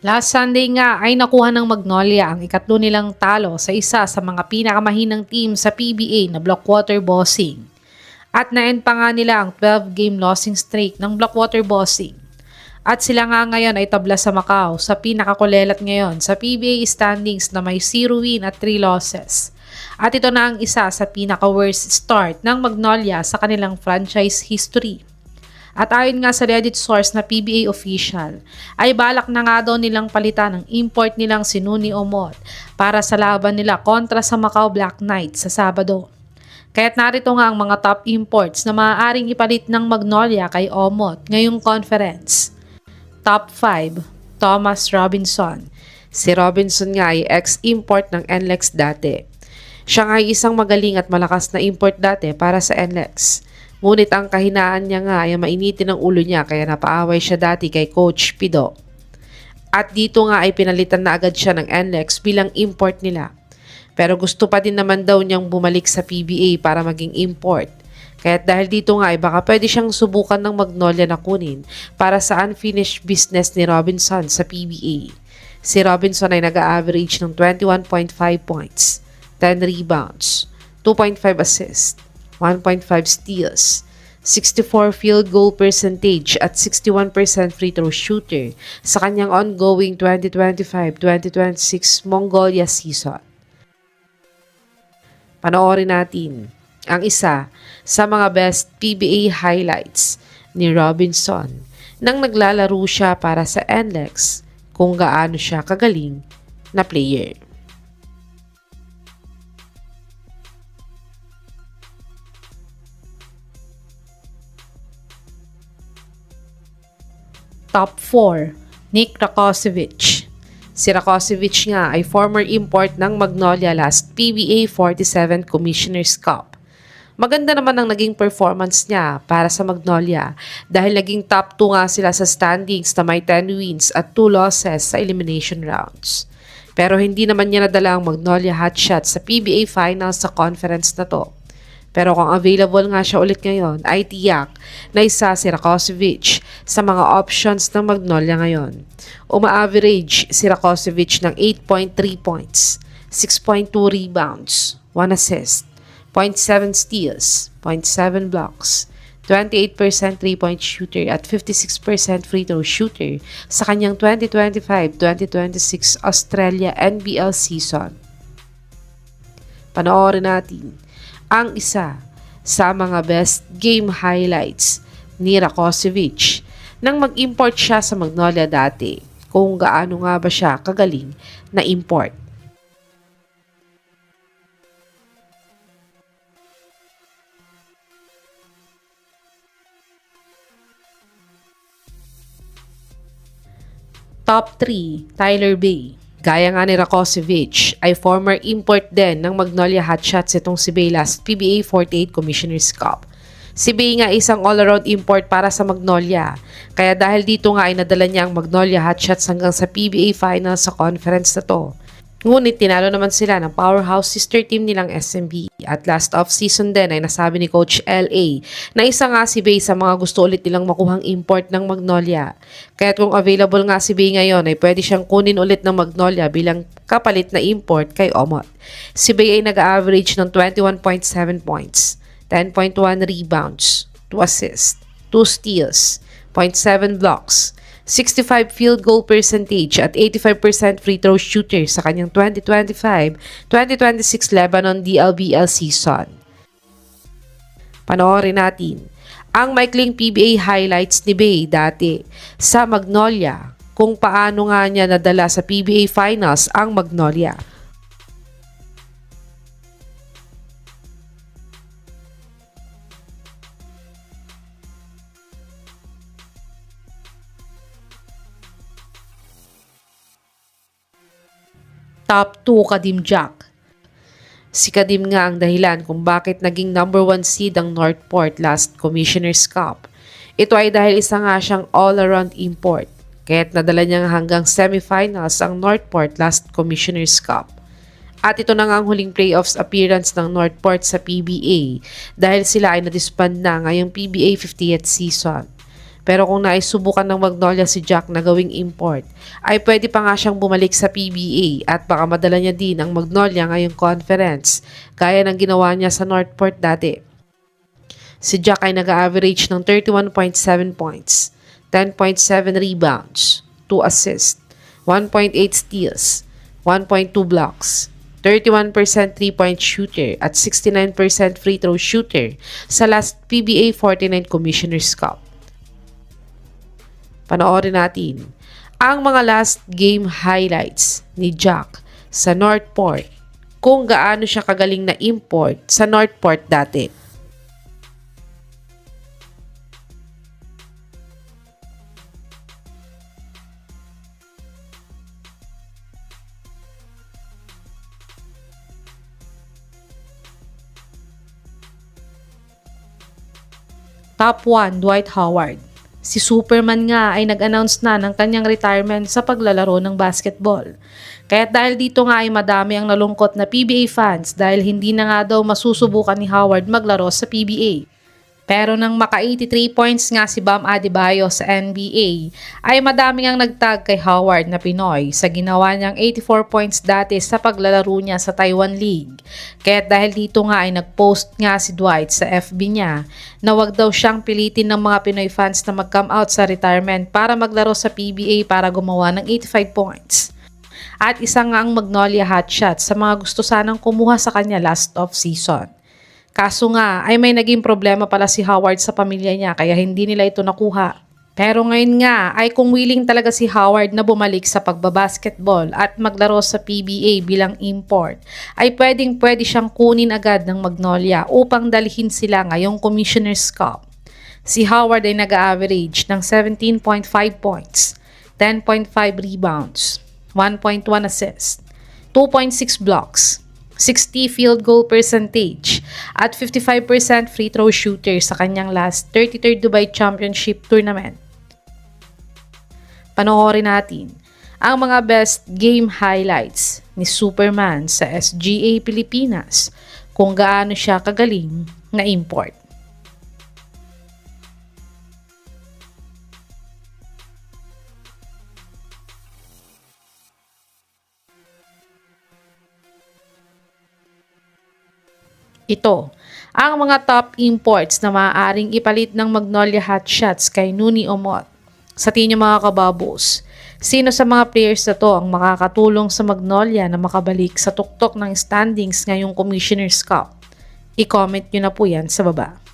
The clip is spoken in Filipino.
Last Sunday nga ay nakuha ng Magnolia ang ikatlo nilang talo sa isa sa mga pinakamahinang team sa PBA na Blackwater Bossing. At na-end pa nga nila ang 12-game losing streak ng Blackwater Bossing. At sila nga ngayon ay tabla sa Macau sa pinakakulelat ngayon sa PBA standings na may 0 win at 3 losses. At ito na ang isa sa pinaka-worst start ng Magnolia sa kanilang franchise history. At ayon nga sa Reddit source na PBA official, ay balak na nga daw nilang palitan ang import nilang si Nuni Omot para sa laban nila kontra sa Macau Black Knights sa Sabado. Kaya't narito nga ang mga top imports na maaaring ipalit ng Magnolia kay Omot ngayong conference. Top 5, Thomas Robinson. Si Robinson nga ay ex-import ng NLEX dati. Siya nga ay isang magaling at malakas na import dati para sa NLEX. Ngunit ang kahinaan niya nga ay mainitin ang ulo niya kaya napaaway siya dati kay Coach Pido. At dito nga ay pinalitan na agad siya ng NLEX bilang import nila. Pero gusto pa din naman daw niyang bumalik sa PBA para maging import. Kaya't dahil dito nga ay baka pwede siyang subukan ng Magnolia na kunin para sa unfinished business ni Robinson sa PBA. Si Robinson ay nag-average ng 21.5 points, 10 rebounds, 2.5 assists, 1.5 steals, 64 field goal percentage at 61% free throw shooter sa kanyang ongoing 2025-2026 Mongolia season. Panoorin natin ang isa sa mga best PBA highlights ni Robinson nang naglalaro siya para sa NLEX kung gaano siya kagaling na player. Top 4, Nick Rakocevic. Si Rakocevic nga ay former import ng Magnolia last PBA 47 Commissioner's Cup. Maganda naman ang naging performance niya para sa Magnolia dahil naging top 2 nga sila sa standings na may 10 wins at 2 losses sa elimination rounds. Pero hindi naman niya nadala ang Magnolia hotshot sa PBA Finals sa conference na to. Pero kung available nga siya ulit ngayon, ay tiyak na isa si Rakocevic sa mga options ng Magnolia ngayon. Uma-average si Rakocevic ng 8.3 points, 6.2 rebounds, 1 assist, 0.7 steals, 0.7 blocks, 28% 3-point shooter at 56% free throw shooter sa kanyang 2025-2026 Australia NBL season. Panoorin natin ang isa sa mga best game highlights ni Rakocevic nang mag-import siya sa Magnolia dati, kung gaano nga ba siya kagaling na import. Top 3, Tyler Bey. Gaya nga ni Rakocevic, ay former import din ng Magnolia hotshots itong si Bey last PBA 48 Commissioner's Cup. Si Bey nga isang all-around import para sa Magnolia, kaya dahil dito nga ay nadala niya ang Magnolia hotshots hanggang sa PBA Finals sa conference na to. Ngunit tinalo naman sila ng powerhouse sister team nilang SMB at last off-season din ay nasabi ni Coach LA na isa nga si Bey sa mga gusto ulit nilang makuhang import ng Magnolia. Kaya kung available nga si Bey ngayon ay pwede siyang kunin ulit ng Magnolia bilang kapalit na import kay Omot. Si Bey ay nag-average ng 21.7 points, 10.1 rebounds, 2 assists, 2 steals, 0.7 blocks, 65 field goal percentage at 85% free throw shooter sa kanyang 2025-2026 Lebanon DLBL season. Panoorin natin ang maikling PBA highlights ni Bey dati sa Magnolia kung paano nga niya nadala sa PBA Finals ang Magnolia. Top 2, Kadim Jack. Si Kadim nga ang dahilan kung bakit naging number 1 seed ang Northport last Commissioner's Cup. Ito ay dahil isa nga siyang all-around import, kaya't nadala niya hanggang semifinals ang Northport last Commissioner's Cup. At ito na nga ang huling playoffs appearance ng Northport sa PBA dahil sila ay na-disband na ngayong PBA 50th season. Pero kung naisubukan ng Magnolia si Jack na gawing import, ay pwede pa nga siyang bumalik sa PBA at baka madala niya din ang Magnolia ngayong conference, gaya ng ginawa niya sa Northport dati. Si Jack ay nag-average ng 31.7 points, 10.7 rebounds, 2 assists, 1.8 steals, 1.2 blocks, 31% 3-point shooter at 69% free throw shooter sa last PBA 49 Commissioner's Cup. Panoorin natin ang mga last game highlights ni Jack sa Northport kung gaano siya kagaling na import sa Northport dati. Top 1, Dwight Howard. Si Superman nga ay nag-announce na ng kanyang retirement sa paglalaro ng basketball. Kaya dahil dito nga ay madami ang nalungkot na PBA fans dahil hindi na nga daw masusubukan ni Howard maglaro sa PBA. Pero nang maka 83 points nga si Bam Adebayo sa NBA, ay madami ang nagtag kay Howard na Pinoy sa ginawa niyang 84 points dati sa paglalaro niya sa Taiwan League. Kaya dahil dito nga ay nagpost nga si Dwight sa FB niya na wag daw siyang pilitin ng mga Pinoy fans na mag-come out sa retirement para maglaro sa PBA para gumawa ng 85 points. At isa nga ang Magnolia hotshot sa mga gusto sanang kumuha sa kanya last off-season. Kaso nga ay may naging problema pala si Howard sa pamilya niya kaya hindi nila ito nakuha. Pero ngayon nga ay kung willing talaga si Howard na bumalik sa pagbabasketball at maglaro sa PBA bilang import, ay pwede siyang kunin agad ng Magnolia upang dalhin sila ngayong Commissioner's Cup. Si Howard ay nag-average ng 17.5 points, 10.5 rebounds, 1.1 assists, 2.6 blocks, 60 field goal percentage at 55% free throw shooter sa kanyang last 33rd Dubai Championship Tournament. Panoorin natin ang mga best game highlights ni Superman sa SGA Pilipinas kung gaano siya kagaling na import. Ito, ang mga top imports na maaaring ipalit ng Magnolia hotshots kay Nuni Omot. Sa tingin mga kababos, sino sa mga players na to ang makakatulong sa Magnolia na makabalik sa tuktok ng standings ngayong Commissioner's Cup? I-comment nyo na po yan sa baba.